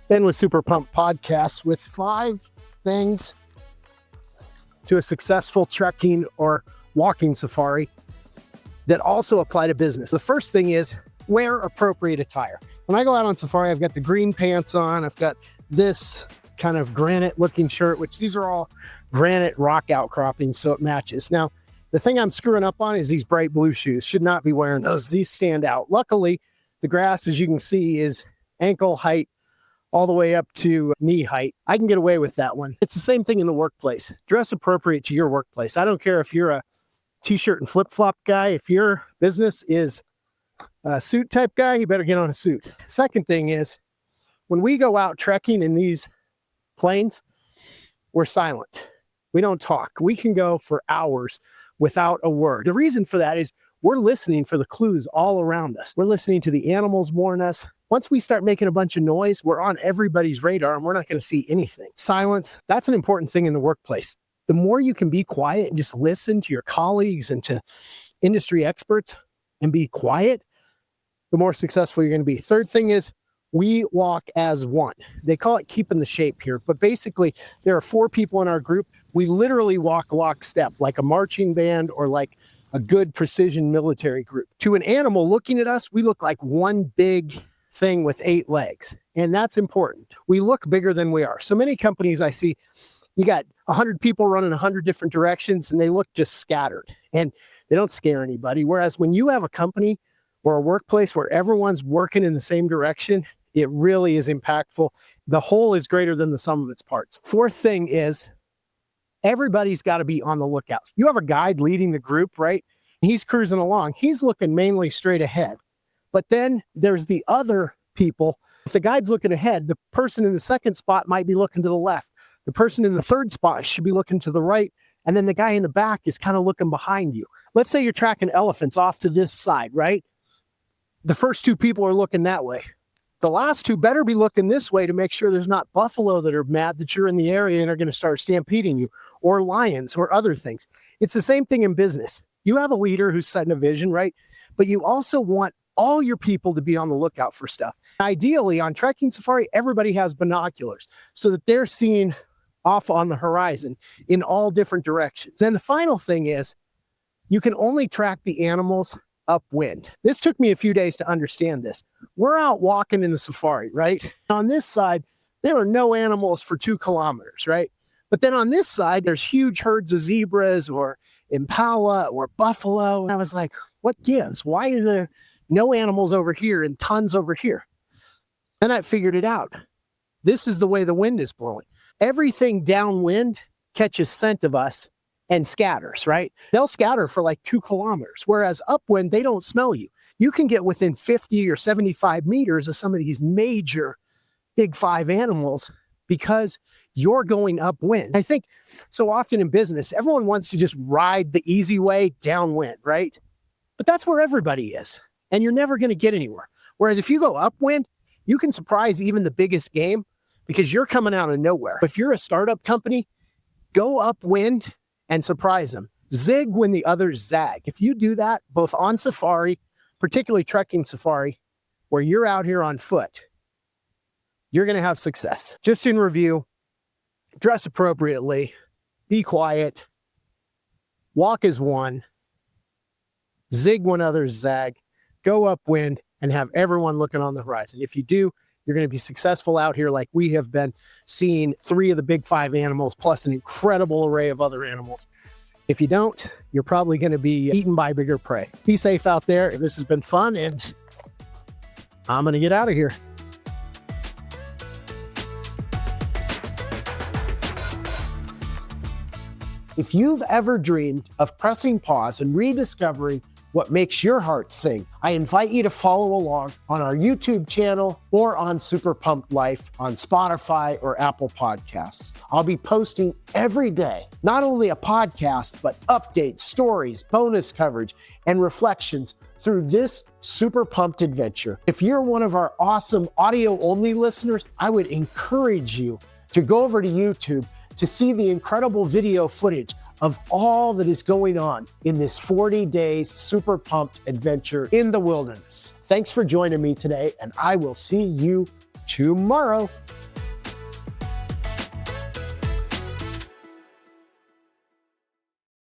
Ben with Super Pump Podcast with 5 things to a successful trekking or walking safari that also apply to business. The first thing is wear appropriate attire. When I go out on safari, I've got the green pants on. I've got this kind of granite looking shirt, which these are all granite rock outcroppings, so it matches. Now, the thing I'm screwing up on is these bright blue shoes. Should not be wearing those. These stand out. Luckily, the grass, as you can see, is ankle height all the way up to knee height. I can get away with that one. It's the same thing in the workplace. Dress appropriate to your workplace. I don't care if you're a t-shirt and flip-flop guy. If your business is a suit type guy, you better get on a suit. Second thing is, when we go out trekking in these plains, we're silent. We don't talk. We can go for hours without a word. The reason for that is we're listening for the clues all around us. We're listening to the animals warn us. Once we start making a bunch of noise, we're on everybody's radar and we're not going to see anything. Silence, that's an important thing in the workplace. The more you can be quiet and just listen to your colleagues and to industry experts and be quiet, the more successful you're going to be. Third thing is we walk as one. They call it keeping the shape here, but basically there are 4 people in our group. We literally walk lockstep like a marching band or like a good precision military group. To an animal looking at us, we look like one big thing with 8 legs. And that's important. We look bigger than we are. So many companies I see, you got 100 people running 100 different directions and they look just scattered and they don't scare anybody. Whereas when you have a company or a workplace where everyone's working in the same direction, it really is impactful. The whole is greater than the sum of its parts. Fourth thing is everybody's got to be on the lookout. You have a guide leading the group, right? He's cruising along. He's looking mainly straight ahead. But then there's the other people. If the guide's looking ahead, the person in the second spot might be looking to the left. The person in the third spot should be looking to the right. And then the guy in the back is kind of looking behind you. Let's say you're tracking elephants off to this side, right? The first 2 people are looking that way. The last 2 better be looking this way to make sure there's not buffalo that are mad that you're in the area and are going to start stampeding you, or lions or other things. It's the same thing in business. You have a leader who's setting a vision, right? But you also want all your people to be on the lookout for stuff. Ideally, on trekking safari, everybody has binoculars so that they're seeing off on the horizon in all different directions. And the final thing is, you can only track the animals upwind. This took me a few days to understand this. We're out walking in the safari, right? On this side, there are no animals for 2 kilometers, right? But then on this side, there's huge herds of zebras or impala or buffalo. And I was like, what gives? Why are there no animals over here and tons over here? Then I figured it out. This is the way the wind is blowing. Everything downwind catches scent of us and scatters, right? They'll scatter for like 2 kilometers, whereas upwind, they don't smell you. You can get within 50 or 75 meters of some of these major big 5 animals because you're going upwind. I think so often in business, everyone wants to just ride the easy way downwind, right? But that's where everybody is, and you're never going to get anywhere. Whereas if you go upwind, you can surprise even the biggest game because you're coming out of nowhere. If you're a startup company, go upwind and surprise them. Zig when the others zag. If you do that, both on safari, particularly trekking safari, where you're out here on foot, you're going to have success. Just in review, dress appropriately, be quiet, walk as one, zig when others zag, go upwind, and have everyone looking on the horizon. If you do, you're going to be successful out here like we have been, seeing 3 of the big 5 animals plus an incredible array of other animals. If you don't, you're probably going to be eaten by bigger prey. Be safe out there. This has been fun, and I'm going to get out of here. If you've ever dreamed of pressing pause and rediscovering what makes your heart sing, I invite you to follow along on our YouTube channel or on Super Pumped Life on Spotify or Apple Podcasts. I'll be posting every day, not only a podcast, but updates, stories, bonus coverage, and reflections through this super pumped adventure. If you're one of our awesome audio-only listeners, I would encourage you to go over to YouTube to see the incredible video footage of all that is going on in this 40-day super pumped adventure in the wilderness. Thanks for joining me today, and I will see you tomorrow.